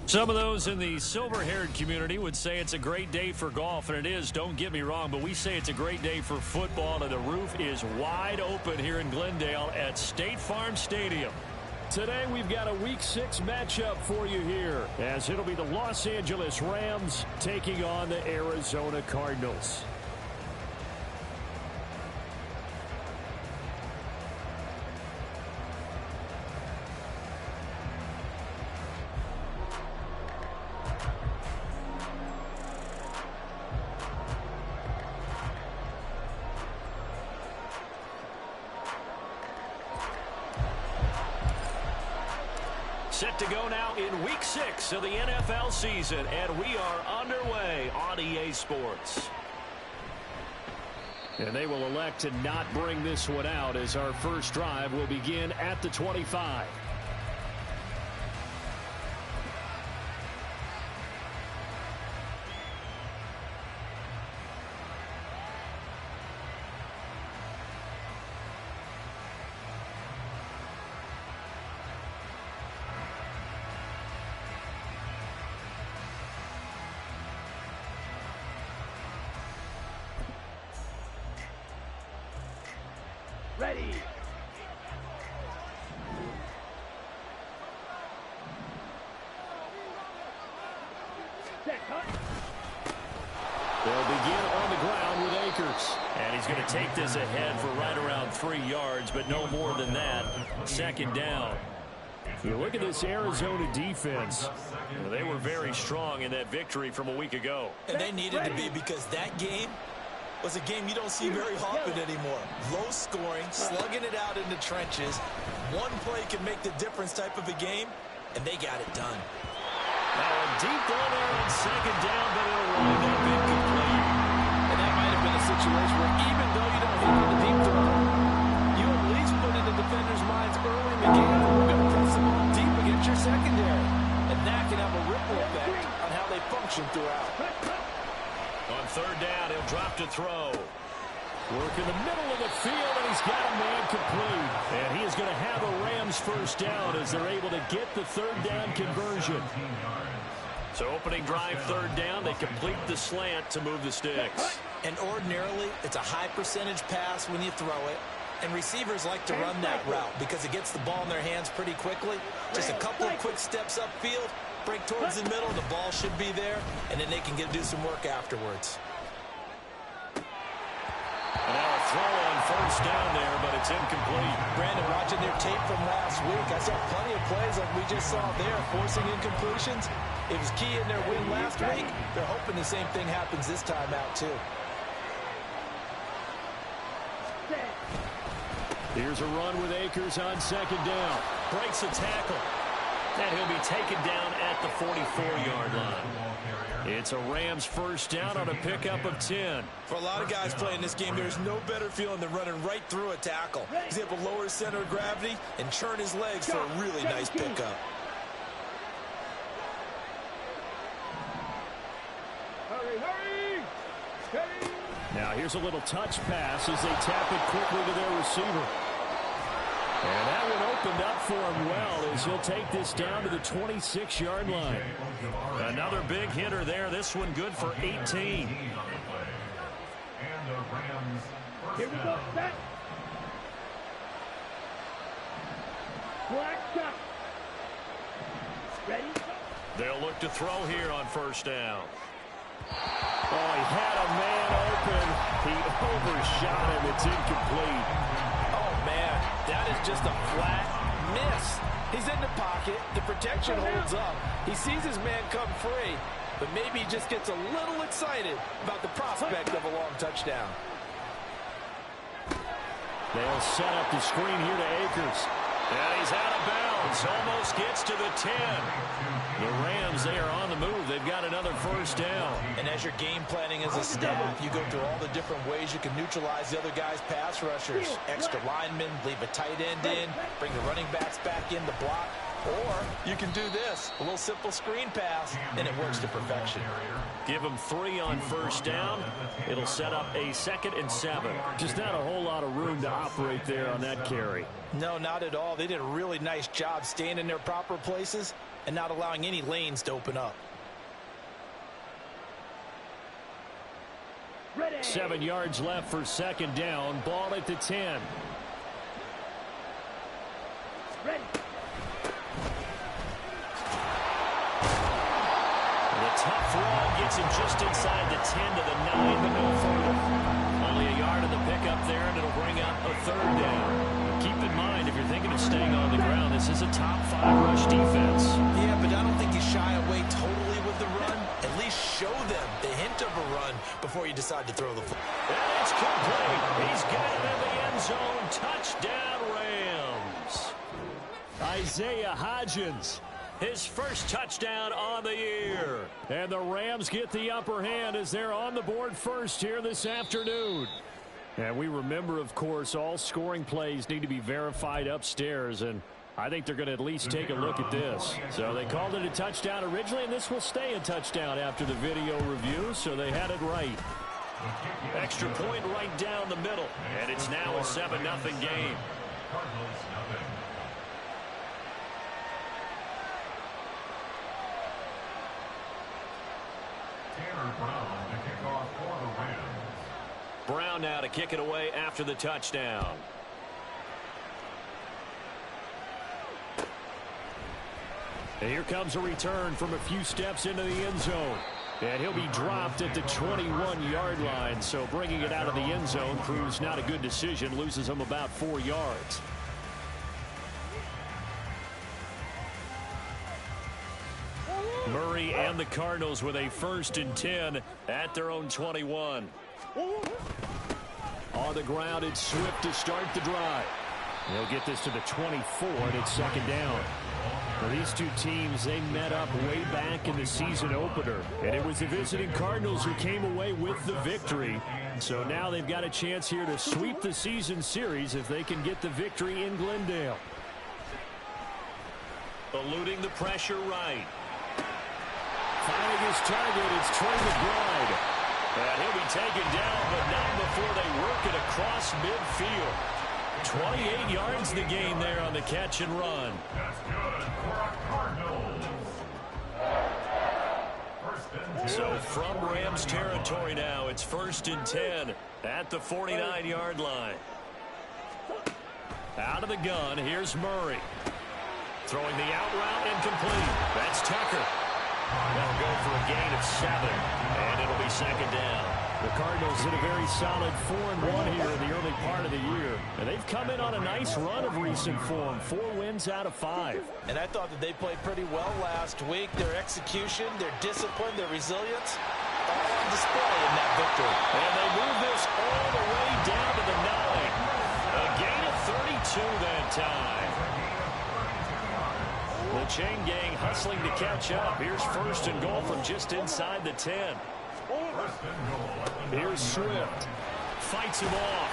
Some of those in the silver-haired community would say it's a great day for golf, and it is, don't get me wrong, but we say it's a great day for football, and the roof is wide open here in Glendale at State Farm Stadium. Today we've got a Week 6 matchup for you here, as it'll be the Los Angeles Rams taking on the Arizona Cardinals. Set to go now in Week 6 of the NFL season, and we are underway on EA Sports. And they will elect to not bring this one out as our first drive will begin at the 25. Ready. They'll begin on the ground with Akers. And he's going to take this ahead for right around 3 yards, but no more than that. Second down. You look at this Arizona defense. Well, they were very strong in that victory from a week ago. And they needed to be, because that game was a game you don't see very often anymore. Low scoring, slugging it out in the trenches. One play can make the difference type of a game, and they got it done. Now a deep ball there on second down, but it'll wind up incomplete. And that might have been a situation where even though you don't hit for the deep throw, you at least put in the defender's minds early in the game that we're going to press the ball deep against your secondary. And that can have a ripple effect on how they function throughout. On third down, he'll drop to throw. Work in the middle of the field, and he's got a man complete. And he is going to have a Rams first down as they're able to get the third down conversion. So opening drive, third down, they complete the slant to move the sticks. And ordinarily, it's a high percentage pass when you throw it. And receivers like to run that route because it gets the ball in their hands pretty quickly. Just a couple of quick steps upfield, break towards the middle, the ball should be there, and then they can do some work afterwards. And now a throw on first down there, but it's incomplete. Brandon, watching their tape from last week, I saw plenty of plays like we just saw there, forcing incompletions. It was key in their win last week. They're hoping the same thing happens this time out, too. Here's a run with Akers on second down. Breaks a tackle. And he'll be taken down at the 44-yard line. It's a Rams first down on a pickup of 10. For a lot of guys playing this game, there's no better feeling than running right through a tackle. He's able to lower his center of gravity and churn his legs for a really nice pickup. Now here's a little touch pass as they tap it quickly to their receiver. And that one opened up for him well as he'll take this down to the 26-yard line. Another big hitter there. This one good for 18. Here we go, set. Black shot. Ready? They'll look to throw here on first down. Oh, he had a man open. He overshot him. It's incomplete. Oh, man, that is just a flat miss. He's in the pocket. The protection holds up. He sees his man come free, but maybe he just gets a little excited about the prospect of a long touchdown. They'll set up the screen here to Akers. And he's out of bounds. Almost gets to the 10. The Rams, they are on the move. They've got another first down. And as you're game planning as a staff, you go through all the different ways you can neutralize the other guy's pass rushers. Extra linemen, leave a tight end in, bring the running backs back in to block. Or you can do this, a little simple screen pass, and it works to perfection. Give them 3 on first down. It'll set up a 2nd and 7. Just not a whole lot of room to operate there on that carry. No, not at all. They did a really nice job staying in their proper places and not allowing any lanes to open up. 7 yards left for second down. Ball at the 10. The tough run gets him just inside the 10 to the 9, but no further. Only a yard of the pickup there, and it'll bring up a third down. Keep in mind, if you're thinking of staying on the ground, this is a top 5 rush defense. Yeah, but I don't think you shy away totally with the run. At least show them the hint of a run before you decide to throw the football. And it's complete. He's got it in the end zone. Touchdown, Rams. Isaiah Hodgins, his first touchdown on the year. And the Rams get the upper hand as they're on the board first here this afternoon. And we remember, of course, all scoring plays need to be verified upstairs, and I think they're going to at least take a look at this. So they called it a touchdown originally, and this will stay a touchdown after the video review, so they had it right. Extra point right down the middle, and it's now a 7-0 game. Brown now to kick it away after the touchdown. And here comes a return from a few steps into the end zone. And he'll be dropped at the 21-yard line. So bringing it out of the end zone proves not a good decision. Loses him about 4 yards. Murray and the Cardinals with a 1st and 10 at their own 21. On the ground, it's Swift to start the drive. They'll get this to the 24, and it's second down. Now, these two teams, they met up way back in the season opener, and it was the visiting Cardinals who came away with the victory. So now they've got a chance here to sweep the season series if they can get the victory in Glendale. Eluding the pressure right. Finding his target, it's Trey McBride. And he'll be taken down, but not before they work it across midfield. 28 yards the gain there on the catch and run. So from Rams territory now, it's 1st and 10 at the 49-yard line. Out of the gun, here's Murray. Throwing the out route incomplete. That's Tucker. That'll go for a gain of 7, and it'll be second down. The Cardinals did a very solid 4-1 here in the early part of the year. And they've come in on a nice run of recent form. 4 wins out of 5. And I thought that they played pretty well last week. Their execution, their discipline, their resilience, all on display in that victory. And they move this all the way down to the 9. A gain of 32 that time. The chain gang hustling to catch up. Here's 1st and goal from just inside the 10. Here's Swift. Fights him off.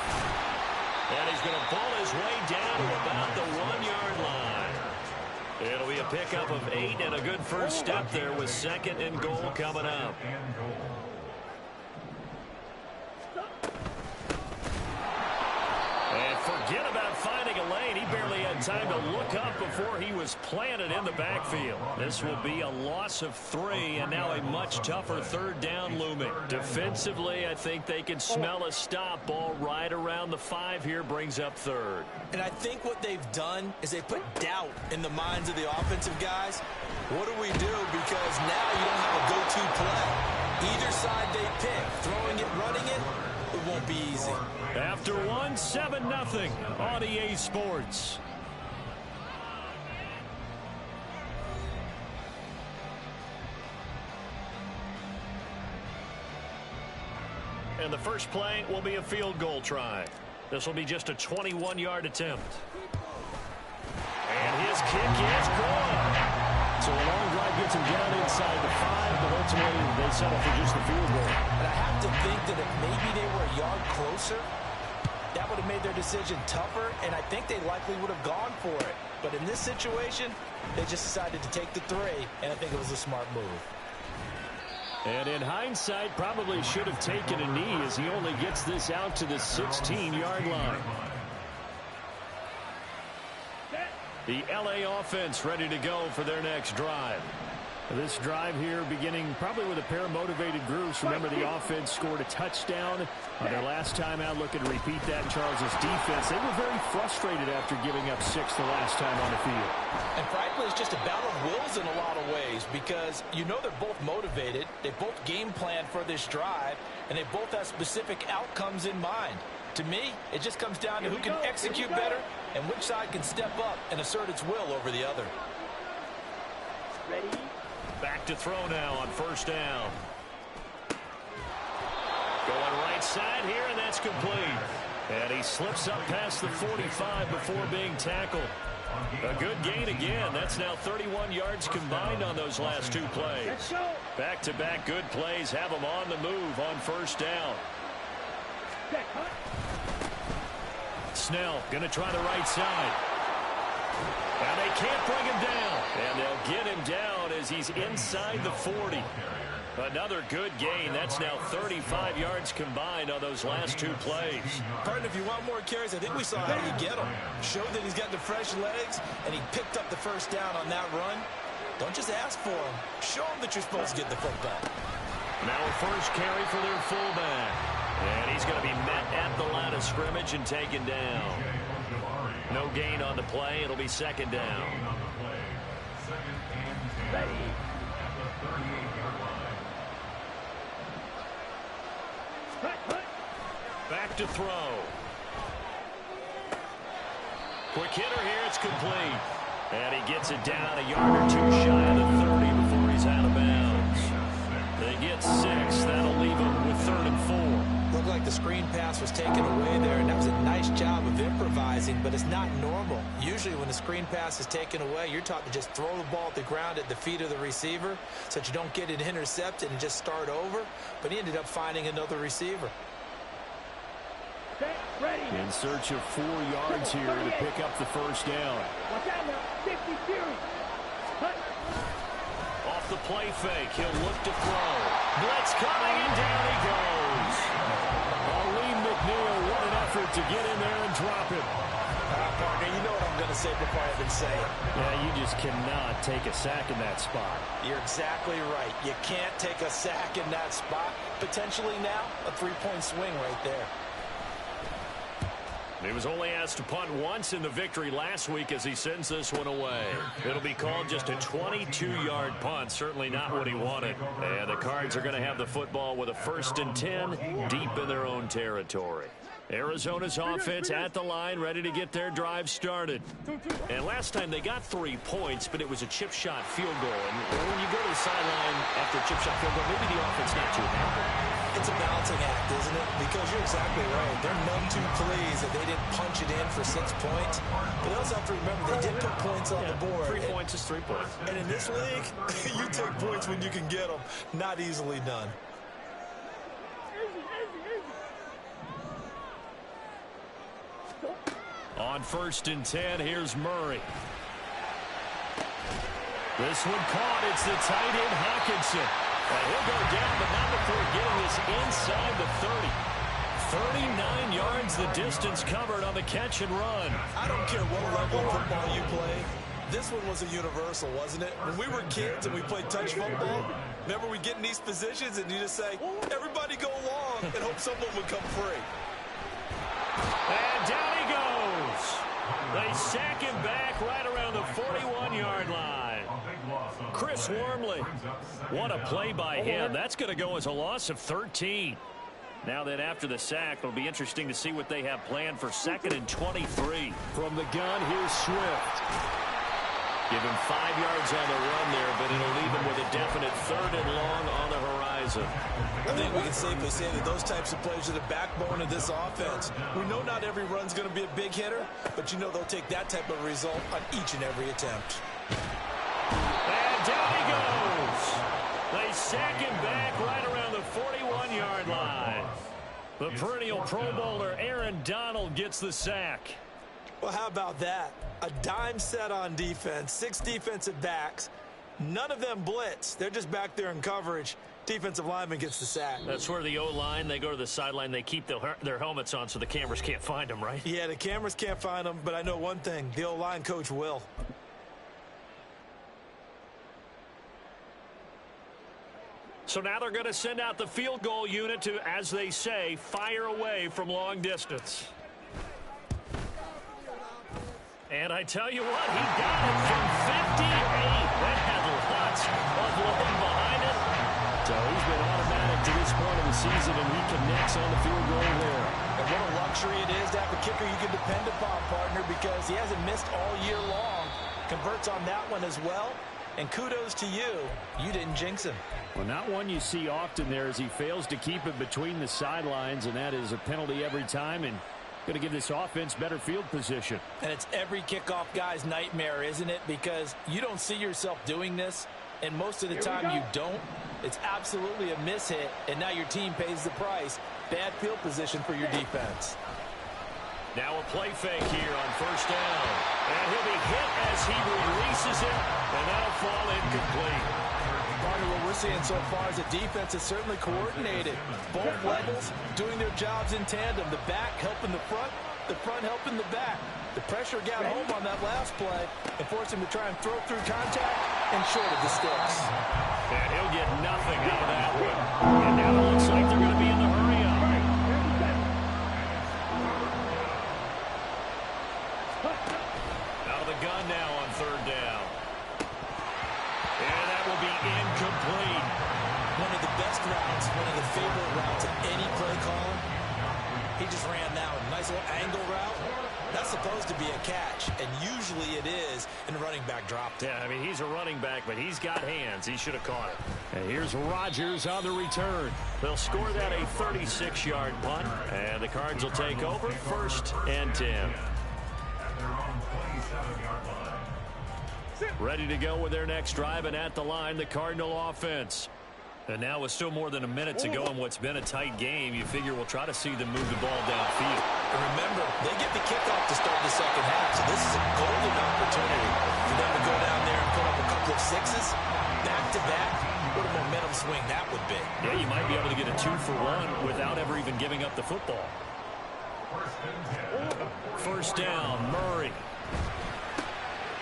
And he's going to pull his way down to about the 1-yard line. It'll be a pickup of 8 and a good first step there with 2nd and goal coming up. And forget about finding a lane. He barely had time to look up before he was planted in the backfield. This will be a loss of 3, and now a much tougher 3rd down looming. Defensively, I think they can smell a stop. Ball right around the 5 here brings up 3rd. And I think what they've done is they put doubt in the minds of the offensive guys. What do we do? Because now you don't have a go-to play. Either side they pick, throwing it, running it, it won't be easy. After 1, 7-0 on EA Sports. And the first play will be a field goal try. This will be just a 21-yard attempt. And his kick is good. So a long drive gets him down inside the 5, but ultimately they settle for just the field goal. And I have to think that if maybe they were a yard closer, that would have made their decision tougher, and I think they likely would have gone for it. But in this situation, they just decided to take the 3, and I think it was a smart move. And in hindsight, probably should have taken a knee as he only gets this out to the 16-yard line. The LA offense ready to go for their next drive. This drive here beginning probably with a pair of motivated groups. Remember, the offense scored a touchdown on their last time out, looking to repeat that in Charles's defense. They were very frustrated after giving up 6 the last time on the field. And frankly, it's just a battle of wills in a lot of ways, because you know they're both motivated, they both game plan for this drive, and they both have specific outcomes in mind. To me, it just comes down to who can execute better and which side can step up and assert its will over the other. Ready? Back to throw now on first down. Going right side here, and that's complete. And he slips up past the 45 before being tackled. A good gain again. That's now 31 yards combined on those last 2 plays. Back-to-back good plays have them on the move on first down. Snell going to try the right side. Now they can't bring him down. And they'll get him down as he's inside the 40. Another good gain. That's now 35 yards combined on those last 2 plays. Pardon, if you want more carries, I think we saw how you get him. Showed that he's got the fresh legs, and he picked up the first down on that run. Don't just ask for him. Show him that you're supposed to get the football. Now a first carry for their fullback. And he's going to be met at the line of scrimmage and taken down. No gain on the play. It'll be second down. Back to throw. Quick hitter here. It's complete. And he gets it down a yard or 2 shy of the 30 before he's out of bounds. They get 6. That'll leave him with 3rd and 4. Looked like the screen pass was taken away there, and that was a nice job of improvising, but it's not normal. Usually when the screen pass is taken away, you're taught to just throw the ball at the ground at the feet of the receiver so that you don't get it intercepted and just start over, but he ended up finding another receiver. In search of 4 yards here to pick up the first down. Off the play fake, he'll look to throw. Blitz coming, and down he goes. McNeil, what an effort to get in there and drop him. Partner, you know what I'm going to say before I even say it. Yeah, you just cannot take a sack in that spot. You're exactly right. You can't take a sack in that spot. Potentially now, a 3-point swing right there. He was only asked to punt once in the victory last week as he sends this one away. It'll be called just a 22-yard punt. Certainly not what he wanted. And the Cards are going to have the football with a 1st and 10 deep in their own territory. Arizona's offense at the line, ready to get their drive started. And last time they got 3 points, but it was a chip shot field goal. And when you go to the sideline after a chip shot field goal, maybe the offense not too happy. It's a balancing act, isn't it? Because you're exactly right. They're none too pleased that they didn't punch it in for 6 points. But they also have to remember they did put points on the board. 3 points is 3 points. And in this league, you take points when you can get them. Not easily done. On 1st and 10, here's Murray. This one caught. It's the tight end, Hawkinson. And he'll go down, but not before getting this inside the 30. 39 yards the distance covered on the catch and run. I don't care what level of football you play. This one was a universal, wasn't it? When we were kids and we played touch football, remember we get in these positions and you just say, everybody go long, and hope someone would come free. And down he goes. They sack him back right around the 41-yard line. Chris Wormley. What a play by him. That's going to go as a loss of 13. Now that after the sack, it'll be interesting to see what they have planned for 2nd and 23. From the gun, here's Swift. Give him 5 yards on the run there, but it'll leave him with a definite 3rd and long on the horizon. I think we can safely say that those types of plays are the backbone of this offense. We know not every run's going to be a big hitter, but you know they'll take that type of result on each and every attempt. And down he goes. They sack him back right around the 41-yard line. The perennial Pro Bowler Aaron Donald gets the sack. Well, how about that? A dime set on defense, 6 defensive backs. None of them blitz. They're just back there in coverage. Defensive lineman gets the sack. That's where the O-line, they go to the sideline, they keep their helmets on so the cameras can't find them, right? Yeah, the cameras can't find them, but I know one thing. The O-line coach will. So now they're going to send out the field goal unit to, as they say, fire away from long distance. And I tell you what, he got it from 58. That had lots of love behind it. So he's been automatic to this point of the season, and he connects on the field goal there. And what a luxury it is to have a kicker you can depend upon, partner, because he hasn't missed all year long. Converts on that one as well. And kudos to you. You didn't jinx him. Well, not one you see often there as he fails to keep it between the sidelines, and that is a penalty every time, and going to give this offense better field position. And it's every kickoff guy's nightmare, isn't it? Because you don't see yourself doing this, and most of the time you don't. It's absolutely a mishit, and now your team pays the price. Bad field position for your defense. Now a play fake here on first down. And he'll be hit as he releases it, and that'll fall incomplete. Partner, what we're seeing so far is the defense is certainly coordinated. Both levels doing their jobs in tandem. The back helping the front helping the back. The pressure got home on that last play and forced him to try and throw through contact and short of the sticks. And he'll get nothing out of that one. And now it looks like they're going to be in the hurry-up. Out of the gun now on third down. And that will be incomplete. One of the best routes, one of the favorite routes of any play caller. He just ran now a nice little angle route. That's supposed to be a catch, and usually it is, and the running back dropped it. Yeah, I mean, he's a running back, but he's got hands. He should have caught it. And here's Rodgers on the return. They'll score that a 36-yard punt, and the Cards will take over 1st and 10. Ready to go with their next drive, and at the line, the Cardinal offense. And now with still more than a minute to go in what's been a tight game, you figure we'll try to see them move the ball downfield. And remember, they get the kickoff to start the second half, so this is a golden opportunity for them to go down there and put up a couple of sixes. Back-to-back, what a momentum swing that would be. Yeah, you might be able to get a 2-for-1 without ever even giving up the football. First down, Murray.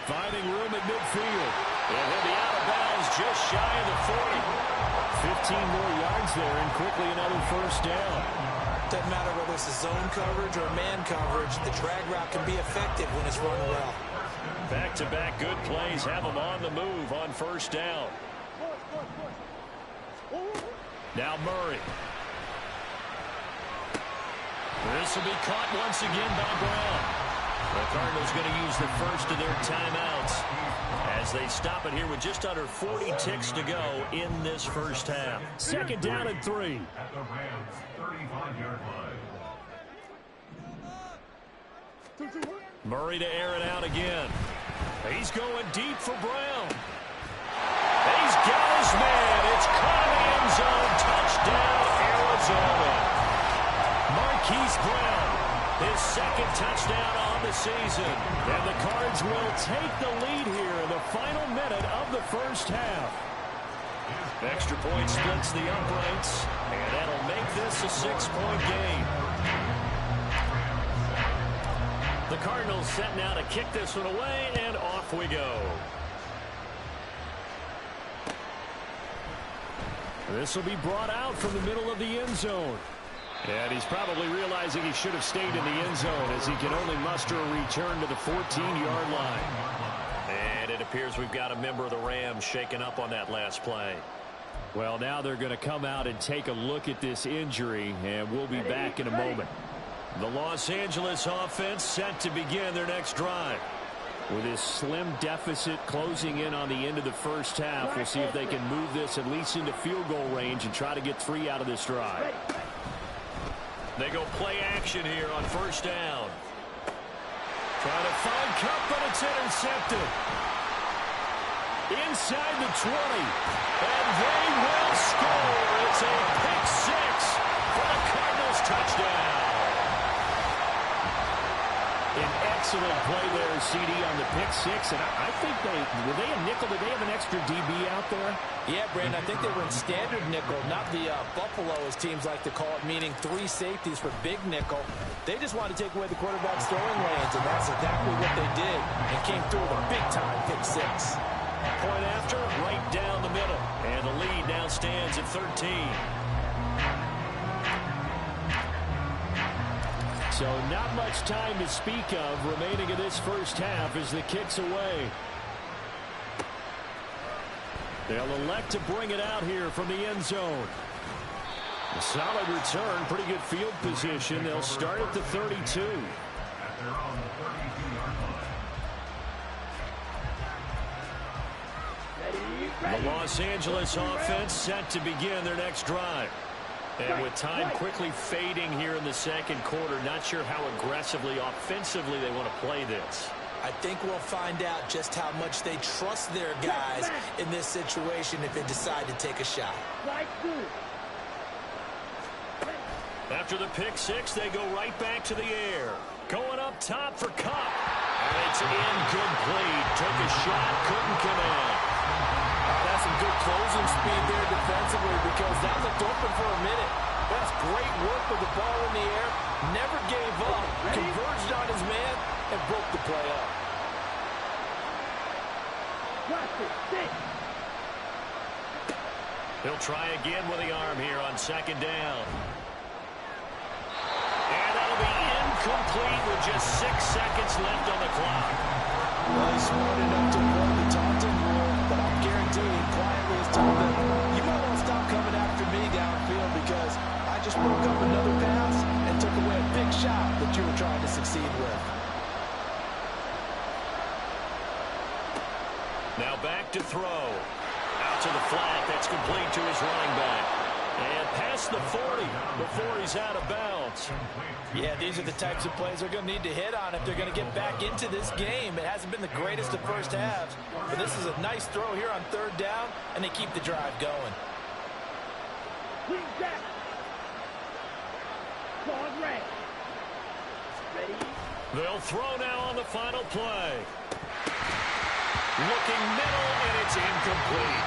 Finding room at midfield. And he'll be out of bounds just shy of the 40. 15 more yards there, and quickly another first down. Doesn't matter whether it's a zone coverage or man coverage, the drag route can be effective when it's run well. Back-to-back good plays have them on the move on first down. Now Murray. This will be caught once again by Brown. The Cardinals going to use the first of their timeouts as they stop it here with just under 40 ticks to go in this first half. Second down and 3. At the Rams' 35-yard line. Murray to air it out again. He's going deep for Brown. He's got his man. It's caught in the end zone. Touchdown, Arizona. Marquise Brown, his second touchdown on the season. And the Cards will take the lead here in the final minute of the first half. Extra point splits the uprights, and that'll make this a 6-point game. The Cardinals set now to kick this one away, and off we go. This will be brought out from the middle of the end zone. And he's probably realizing he should have stayed in the end zone as he can only muster a return to the 14-yard line. And it appears we've got a member of the Rams shaken up on that last play. Well, now they're going to come out and take a look at this injury, and we'll be back in a moment. The Los Angeles offense set to begin their next drive. With this slim deficit closing in on the end of the first half, we'll see if they can move this at least into field goal range and try to get 3 out of this drive. They go play action here on first down. Trying to find Cup, but it's intercepted. Inside the 20. And they will score. It's a pick six for the Cardinals touchdown. An Excellent play there, CD, on the pick six. And I think were they a nickel? Did they have an extra DB out there? Yeah, Brandon, I think they were in standard nickel, not the Buffalo, as teams like to call it, meaning 3 safeties for big nickel. They just wanted to take away the quarterback's throwing lanes, and that's exactly what they did, and came through with a big-time pick six. Point after, right down the middle. And the lead now stands at 13. So not much time to speak of remaining in this first half as the kick's away. They'll elect to bring it out here from the end zone. A solid return, pretty good field position. They'll start at the 32. The Los Angeles offense set to begin their next drive. And with time quickly fading here in the second quarter, not sure how aggressively, offensively they want to play this. I think we'll find out just how much they trust their guys in this situation if they decide to take a shot. After the pick six, they go right back to the air. Going up top for Cup. And it's incomplete. Took a shot, couldn't connect. That's some good closing speed there defensively because that looked open for a minute. That's great work with the ball in the air. Never gave up. Converged on his man and broke the play up. He'll try again with the arm here on second down. And that'll be incomplete with just 6 seconds left on the clock. Well, he's smart enough to avoid the taunting rule, but I'm guaranteeing quietly has told them, you might want to stop coming after me downfield because I just broke up another pass and took away a big shot that you were trying to succeed with. Now back to throw. Out to the flat. That's complete to his running back. And past the 40 before he's out of bounds. Yeah, these are the types of plays they're going to need to hit on if they're going to get back into this game. It hasn't been the greatest of first halves, but this is a nice throw here on third down, and they keep the drive going. They'll throw now on the final play. Looking middle, and it's incomplete.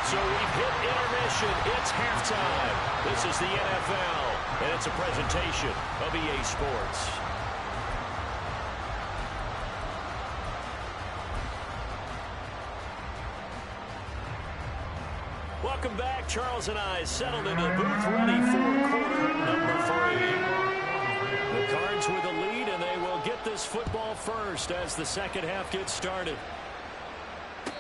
So we've hit intermission. It's halftime. This is the NFL, and it's a presentation of EA Sports. Welcome back. Charles and I settled into the booth ready for quarter number 3. The Cards with the lead, and they will get this football first as the second half gets started.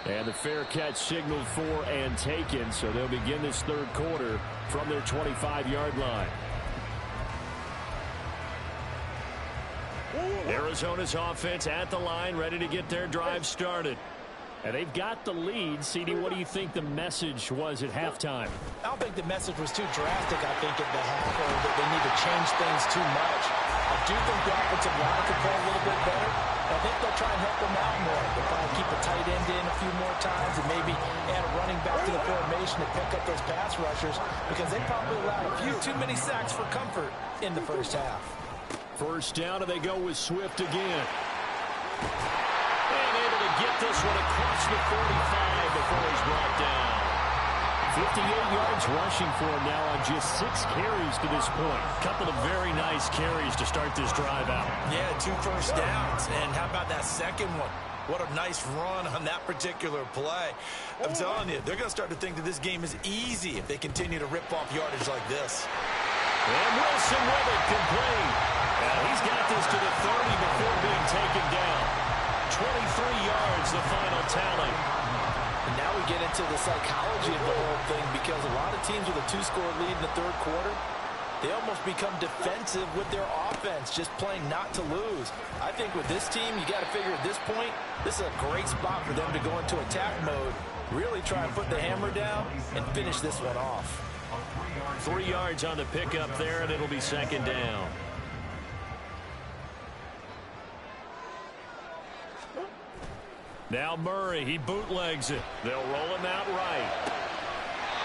And the fair catch signaled for and taken, so they'll begin this third quarter from their 25-yard line. Arizona's offense at the line, ready to get their drive started. And they've got the lead. CD, what do you think the message was at halftime? I don't think the message was too drastic, I think, at the half, or that they need to change things too much. I do think the offensive line could play a little bit better. I think they'll try and help them out more. They'll probably keep a tight end in a few more times and maybe add a running back to the formation to pick up those pass rushers because they probably allowed a few too many sacks for comfort in the first half. First down, and they go with Swift again. And able to get this one across the 45 before he's brought down. 58 yards rushing for him now on just 6 carries to this point. Couple of very nice carries to start this drive out. Yeah, 2 first downs. And how about that second one? What a nice run on that particular play. I'm telling you, they're going to start to think that this game is easy if they continue to rip off yardage like this. And Wilson with it, complete. And he's got this to the 30 before being taken down. 23 yards, the final tally. And now we get into the psychology of the whole thing because a lot of teams with a 2-score lead in the third quarter, they almost become defensive with their offense, just playing not to lose. I think with this team, you got to figure at this point, this is a great spot for them to go into attack mode, really try and put the hammer down and finish this one off. 3 yards on the pickup there, and it'll be second down. Now Murray, he bootlegs it. They'll roll him out right.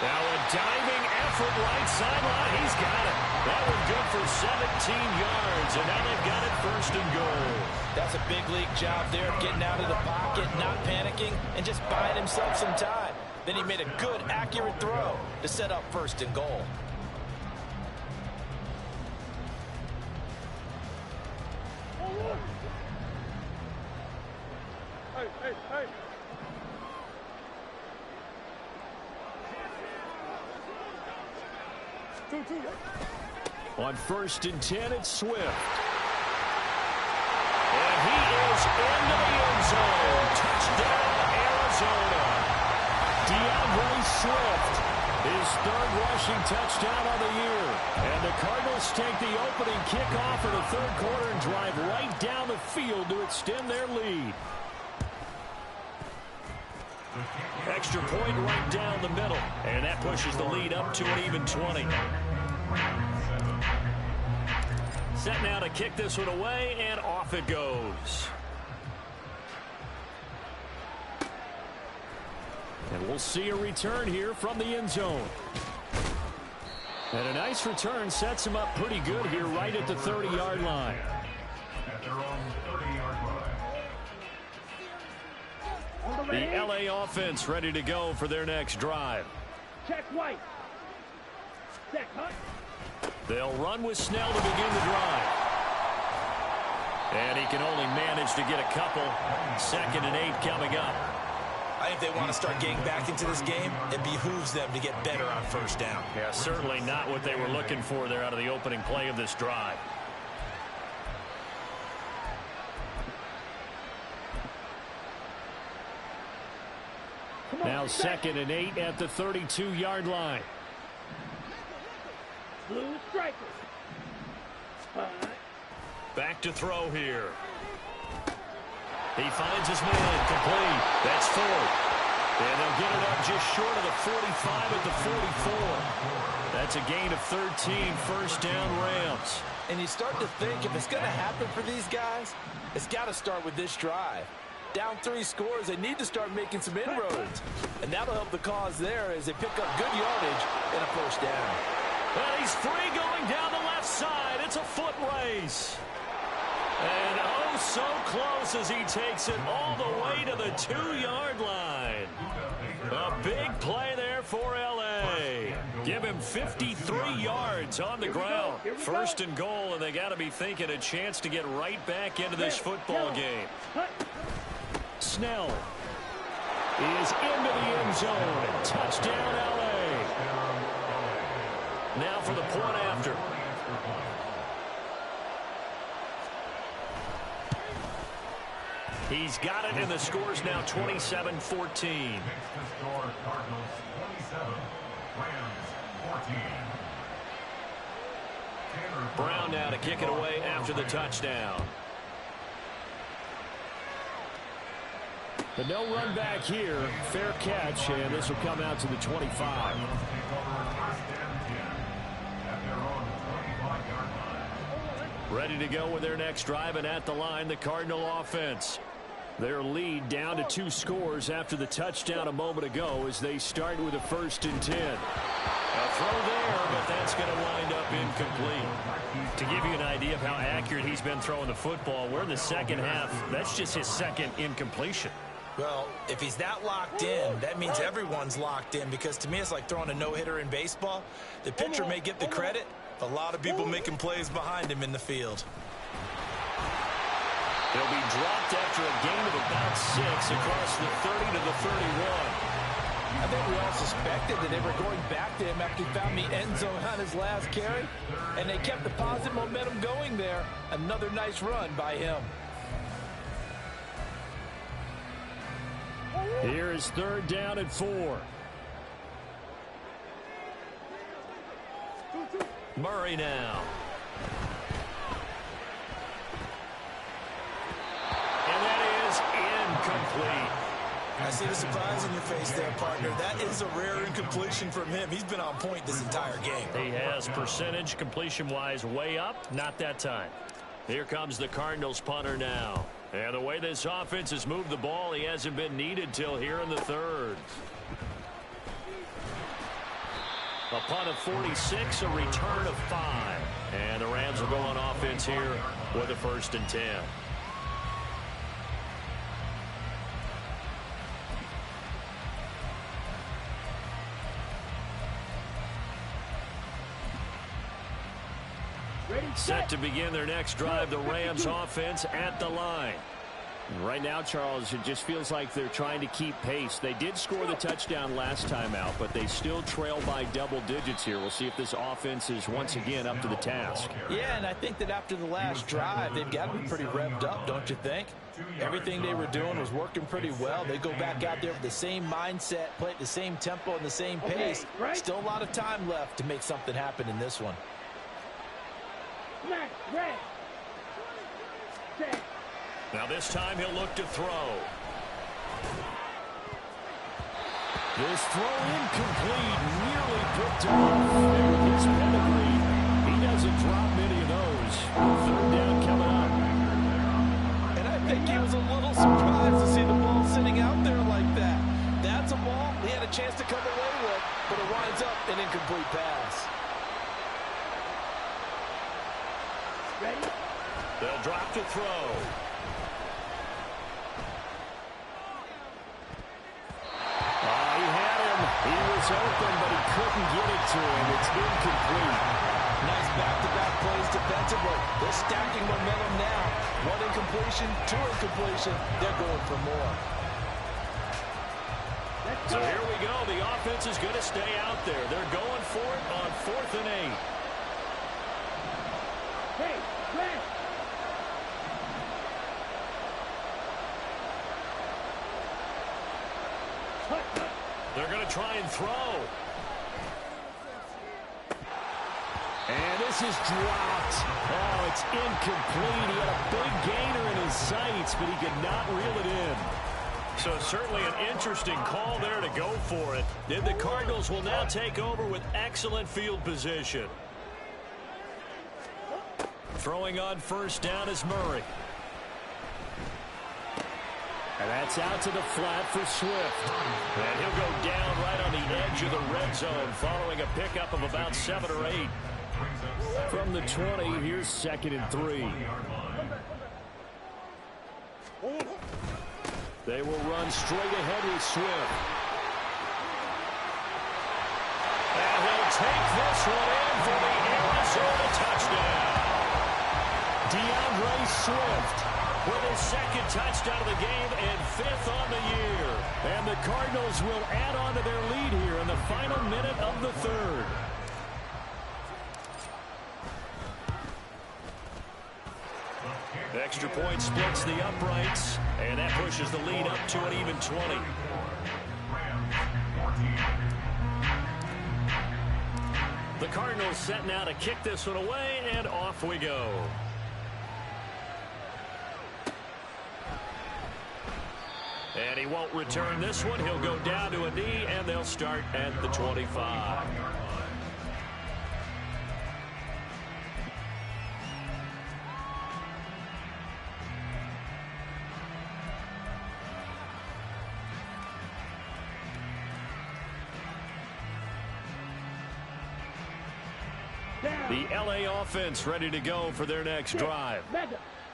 Now a diving effort right sideline. He's got it. That one good for 17 yards, and now they've got it first and goal. That's a big league job there of getting out of the pocket, not panicking, and just buying himself some time. Then he made a good, accurate throw to set up first and goal. On 1st and 10, it's Swift. And he is into the end zone. Touchdown, Arizona. DeAndre Swift, his 3rd rushing touchdown of the year. And the Cardinals take the opening kickoff of the 3rd quarter and drive right down the field to extend their lead. Extra point right down the middle. And that pushes the lead up to an even 20. Set now to kick this one away, and off it goes. And we'll see a return here from the end zone. And a nice return sets him up pretty good here right at the 30-yard line. At their own 30-yard line. The L.A. offense ready to go for their next drive. Check White. Check Hunt. They'll run with Snell to begin the drive. And he can only manage to get a couple. 2nd and 8 coming up. I think they want to start getting back into this game. It behooves them to get better on first down. Yeah, certainly not what they were looking for there out of the opening play of this drive. Now 2nd and 8 at the 32-yard line. Blue strikers. Back to throw here. He finds his man complete. That's 4th. And they'll get it up just short of the 45 at the 44. That's a gain of 13, first down Rams. And you start to think if it's going to happen for these guys, it's got to start with this drive. Down 3 scores, they need to start making some inroads. And that'll help the cause there as they pick up good yardage and a first down. And he's free going down the left side. It's a foot race. And oh, so close as he takes it all the way to the 2-yard line. A big play there for L.A. Give him 53 yards on the ground. First and goal, and they got to be thinking a chance to get right back into this football game. Snell is into the end zone. Touchdown, L.A. Now for the point after. He's got it, and the score's now 27-14. Next to score, Cardinals 27, Rams 14. Brown now to kick it away after the touchdown. But no run back here. Fair catch, and this will come out to the 25. Ready to go with their next drive, and at the line, the Cardinal offense. Their lead down to 2 scores after the touchdown a moment ago as they start with a 1st and 10. A throw there, but that's going to wind up incomplete. To give you an idea of how accurate he's been throwing the football, we're in the second half. That's just his 2nd incompletion. Well, if he's that locked in, that means everyone's locked in, because to me it's like throwing a no-hitter in baseball. The pitcher may get the credit, a lot of people making plays behind him in the field. He'll be dropped after a gain of about 6 across the 30 to the 31. I think we all suspected that they were going back to him after he found the end zone on his last carry, and they kept the positive momentum going there. Another nice run by him. Here is 3rd down and 4. Murray now. And that is incomplete. I see the surprise in your face there, partner. That is a rare incompletion from him. He's been on point this entire game. He has percentage completion-wise way up. Not that time. Here comes the Cardinals punter now. And the way this offense has moved the ball, he hasn't been needed till here in the 3rd. A punt of 46, a return of 5. And the Rams will go on offense here with a 1st and 10. Set to begin their next drive, the Rams offense at the line. Right now, Charles, it just feels like they're trying to keep pace. They did score the touchdown last time out, but they still trail by double digits here. We'll see if this offense is once again up to the task. Yeah, and I think that after the last drive, they've got to be pretty revved up, don't you think? Everything they were doing was working pretty well. They go back out there with the same mindset, play at the same tempo and the same pace. Still a lot of time left to make something happen in this one. Now this time he'll look to throw. This throw incomplete, nearly picked off. And with his pedigree, he doesn't drop many of those. 3rd down coming up. And I think he was a little surprised to see the ball sitting out there like that. That's a ball he had a chance to come away with, but it winds up an incomplete pass. Ready? They'll drop to throw. He had him. He was open, but he couldn't get it to him. It's incomplete. Nice back-to-back plays defensively. They're stacking momentum now. 1 incompletion, 2 incompletion. They're going for more. So here we go. The offense is going to stay out there. They're going for it on 4th and 8. Hey, red. They're going to try and throw. And this is dropped. Oh, it's incomplete. He had a big gainer in his sights, but he could not reel it in. So certainly an interesting call there to go for it. Then the Cardinals will now take over with excellent field position. Throwing on 1st down is Murray. And that's out to the flat for Swift. And he'll go down right on the edge of the red zone following a pickup of about 7 or 8. From the 20, here's 2nd and 3. They will run straight ahead with Swift. And he'll take this one in for the Arizona touchdown. DeAndre Swift with his 2nd touchdown of the game and 5th on the year. And the Cardinals will add on to their lead here in the final minute of the 3rd. Extra point splits the uprights, and that pushes the lead up to an even 20. The Cardinals set now to kick this one away, and off we go. And he won't return this one. He'll go down to a knee, and they'll start at the 25. The LA offense ready to go for their next drive.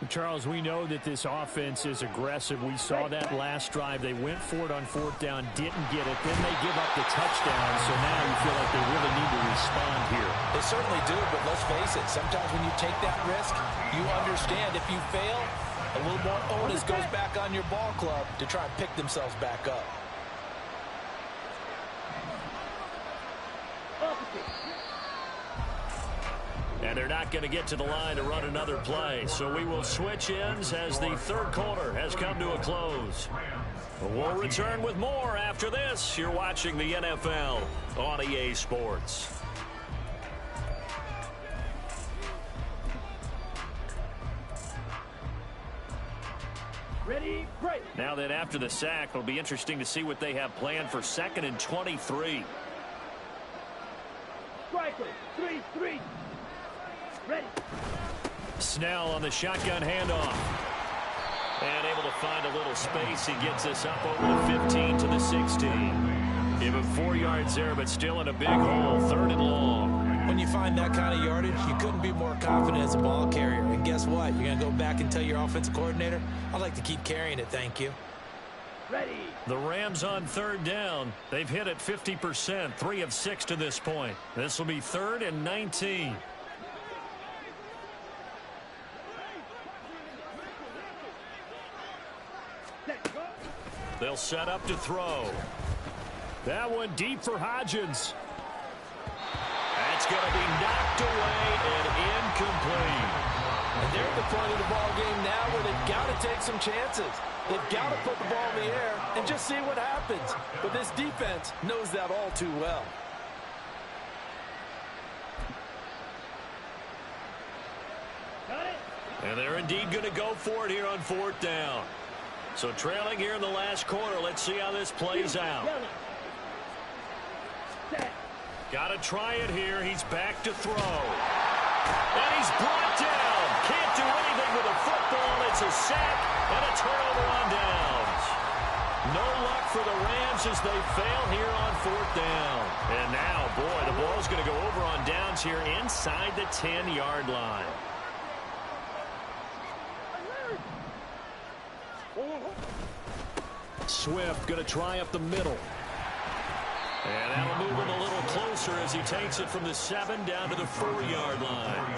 Charles, we know that this offense is aggressive. We saw that last drive. They went for it on 4th down, didn't get it. Then they give up the touchdown. So now you feel like they really need to respond here. They certainly do, but let's face it. Sometimes when you take that risk, you understand if you fail, a little more onus goes back on your ball club to try and pick themselves back up. And they're not going to get to the line to run another play. So we will switch ends as the 3rd quarter has come to a close. We'll return with more after this. You're watching the NFL on EA Sports. Ready, break. Now then, after the sack, it'll be interesting to see what they have planned for 2nd and 23. Striker, 3-3. Ready. Snell on the shotgun handoff. And able to find a little space. He gets us up over the 15 to the 16. Give him 4 yards there, but still in a big hole. 3rd and long. When you find that kind of yardage, you couldn't be more confident as a ball carrier. And guess what? You're going to go back and tell your offensive coordinator, I'd like to keep carrying it, thank you. Ready. The Rams on 3rd down. They've hit it 50%, 3 of 6 to this point. This will be 3rd and 19. They'll set up to throw. That one deep for Hodgins. That's going to be knocked away and incomplete. And they're at the point of the ball game now where they've got to take some chances. They've got to put the ball in the air and just see what happens. But this defense knows that all too well. And they're indeed going to go for it here on 4th down. So trailing here in the last quarter. Let's see how this plays out. Got to try it here. He's back to throw. And he's brought down. Can't do anything with a football. It's a sack and a turnover on downs. No luck for the Rams as they fail here on 4th down. And now, boy, the ball's going to go over on downs here inside the 10-yard line. Swift going to try up the middle. And that'll move him a little closer as he takes it from the 7 down to the 4-yard line.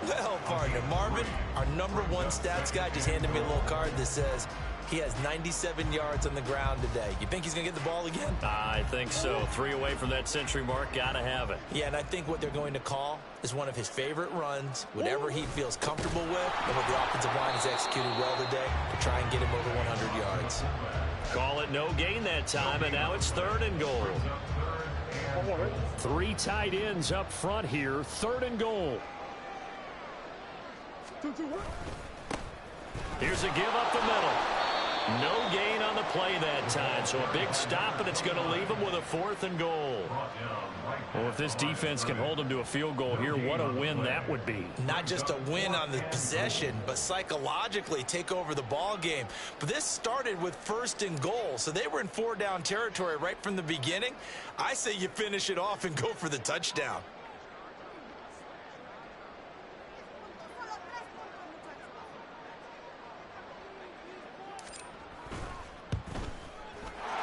Well, partner, Marvin, our #1 stats guy, just handed me a little card that says he has 97 yards on the ground today. You think he's going to get the ball again? I think so. 3 away from that century mark. Got to have it. Yeah, and I think what they're going to call is one of his favorite runs, whatever he feels comfortable with, and what the offensive line has executed well today to try and get him over 100 yards. Call it no gain that time, and now it's 3rd and goal. 3 tight ends up front here. 3rd and goal. Here's a give up the middle. No gain on the play that time, so a big stop, and it's going to leave him with a 4th and goal. Well, if this defense can hold him to a field goal here, what a win that would be. Not just a win on the possession, but psychologically take over the ball game. But this started with 1st and goal, so they were in 4-down territory right from the beginning. I say you finish it off and go for the touchdown.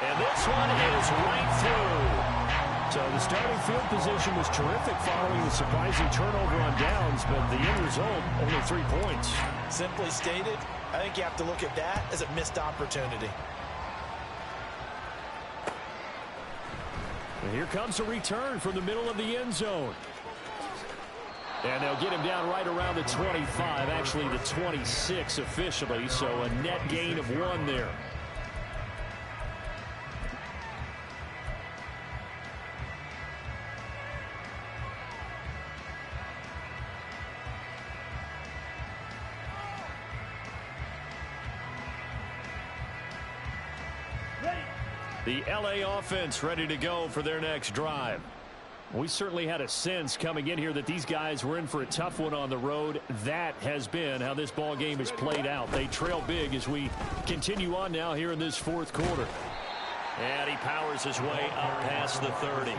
And this one is right through. So the starting field position was terrific following the surprising turnover on downs, but the end result, only 3 points. Simply stated, I think you have to look at that as a missed opportunity. And here comes a return from the middle of the end zone. And they'll get him down right around the 25, actually the 26 officially, so a net gain of 1 there. The LA offense ready to go for their next drive. We certainly had a sense coming in here that these guys were in for a tough one on the road. That has been how this ball game has played out. They trail big as we continue on now here in this 4th quarter. And he powers his way up past the 30.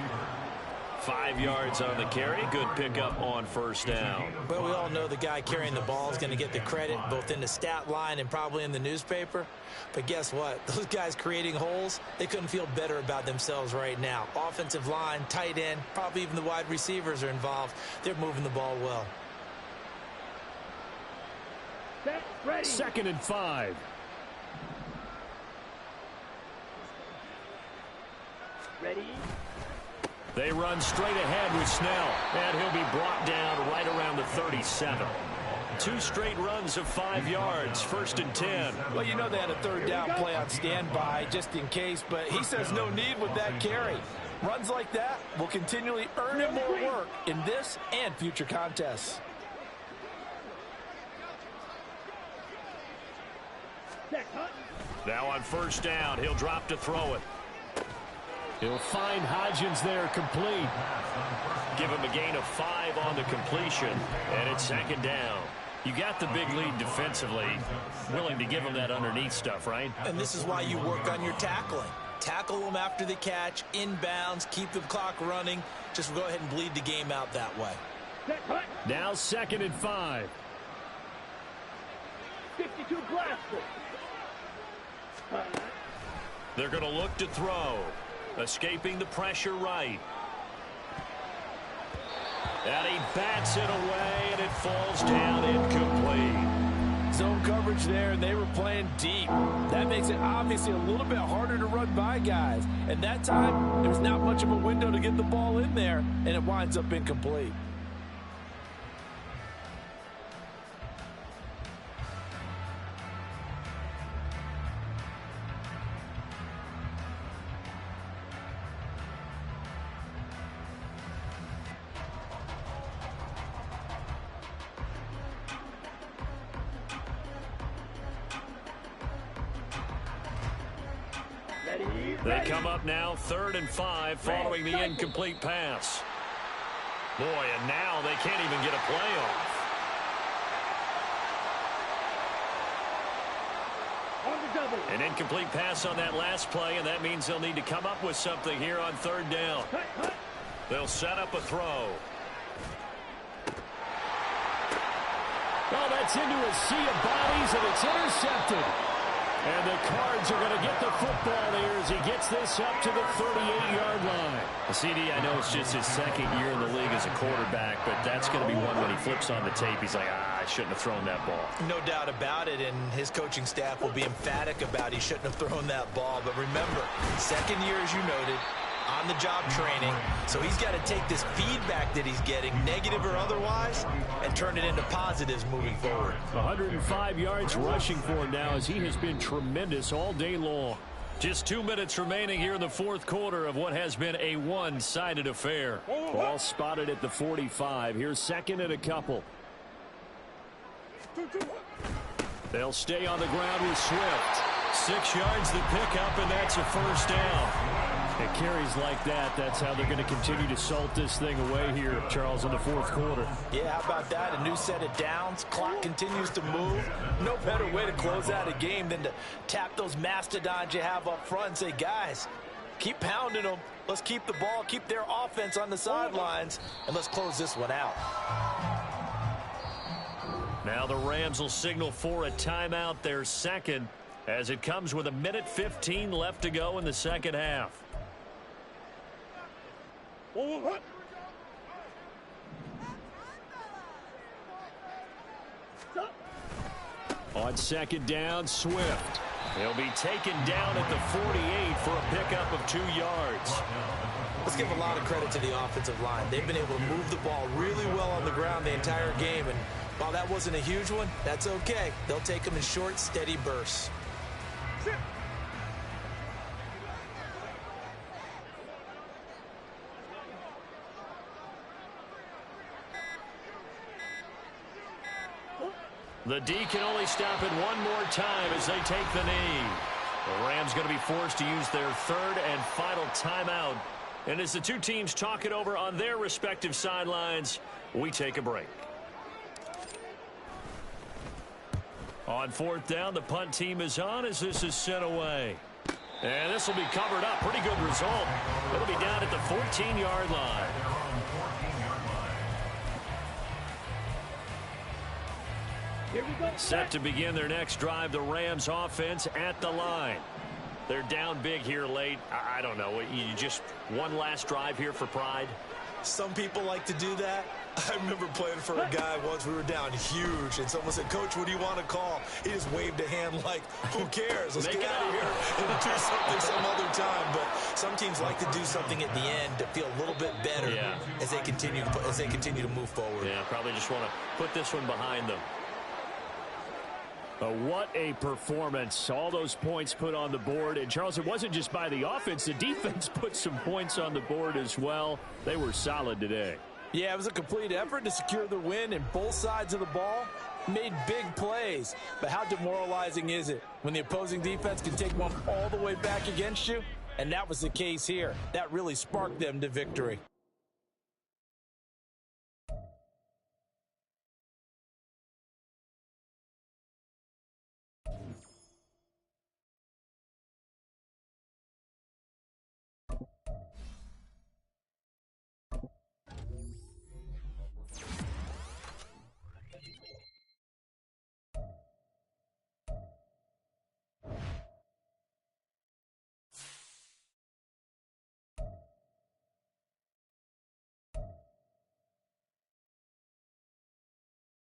5 yards on the carry. Good pickup on 1st down. But we all know the guy carrying the ball is going to get the credit both in the stat line and probably in the newspaper. But guess what? Those guys creating holes, they couldn't feel better about themselves right now. Offensive line, tight end, probably even the wide receivers are involved. They're moving the ball well. 2nd and 5. Ready. They run straight ahead with Snell, and he'll be brought down right around the 37. 2 straight runs of 5 yards, 1st and 10. Well, you know they had a 3rd down play on standby just in case, but he says no need with that carry. Runs like that will continually earn him more work in this and future contests. Now on 1st down, he'll drop to throw it. He'll find Hodgins there complete. Give him a gain of 5 on the completion, and it's 2nd down. You got the big lead defensively, willing to give him that underneath stuff, right? And this is why you work on your tackling. Tackle them after the catch, inbounds, keep the clock running. Just go ahead and bleed the game out that way. Now 2nd and 5. 52 blaster. They're going to look to throw. Escaping the pressure right. And he bats it away, and it falls down incomplete. Zone coverage there, and they were playing deep. That makes it obviously a little bit harder to run by guys. And that time, there was not much of a window to get the ball in there, and it winds up incomplete. They come up now 3rd and 5 following the incomplete pass. Boy, and now they can't even get a play off. An incomplete pass on that last play, and that means they'll need to come up with something here on 3rd down. They'll set up a throw. Oh, that's into a sea of bodies, and it's intercepted. And the Cards are going to get the football here as he gets this up to the 38-yard line. CD, I know it's just his 2nd year in the league as a quarterback, but that's going to be one when he flips on the tape. He's like, I shouldn't have thrown that ball. No doubt about it, and his coaching staff will be emphatic about he shouldn't have thrown that ball. But remember, 2nd year, as you noted, on-the-job training. So he's got to take this feedback that he's getting, negative or otherwise, and turn it into positives moving forward. 105 yards rushing for him now as he has been tremendous all day long. Just 2 minutes remaining here in the 4th quarter of what has been a one-sided affair. Ball spotted at the 45. Here's 2nd and a couple. They'll stay on the ground with Swift. 6 yards the pickup, and that's a 1st down. It carries like that. That's how they're going to continue to salt this thing away here, Charles, in the 4th quarter. Yeah, how about that? A new set of downs. Clock continues to move. No better way to close out a game than to tap those mastodons you have up front and say, guys, keep pounding them. Let's keep the ball, keep their offense on the sidelines, and let's close this one out. Now the Rams will signal for a timeout, their 2nd, as it comes with 1:15 left to go in the 2nd half. On 2nd down, Swift. He'll be taken down at the 48 for a pickup of 2 yards. Let's give a lot of credit to the offensive line. They've been able to move the ball really well on the ground the entire game, and while that wasn't a huge one, that's okay. They'll take them in short, steady bursts. The D can only stop it one more time as they take the knee. The Rams going to be forced to use their 3rd and final timeout. And as the two teams talk it over on their respective sidelines, we take a break. On 4th down, the punt team is on as this is sent away. And this will be covered up. Pretty good result. It'll be down at the 14-yard line. Set to begin their next drive, the Rams offense at the line. They're down big here late. I don't know. You just one last drive here for pride? Some people like to do that. I remember playing for a guy once. We were down huge, and someone said, Coach, what do you want to call? He just waved a hand like, who cares? Let's get out of here and do something some other time. But some teams like to do something at the end to feel a little bit better as they continue to move forward. Yeah, probably just want to put this one behind them. What a performance. All those points put on the board. And, Charles, it wasn't just by the offense. The defense put some points on the board as well. They were solid today. Yeah, it was a complete effort to secure the win, and both sides of the ball made big plays. But how demoralizing is it when the opposing defense can take one all the way back against you? And that was the case here. That really sparked them to victory.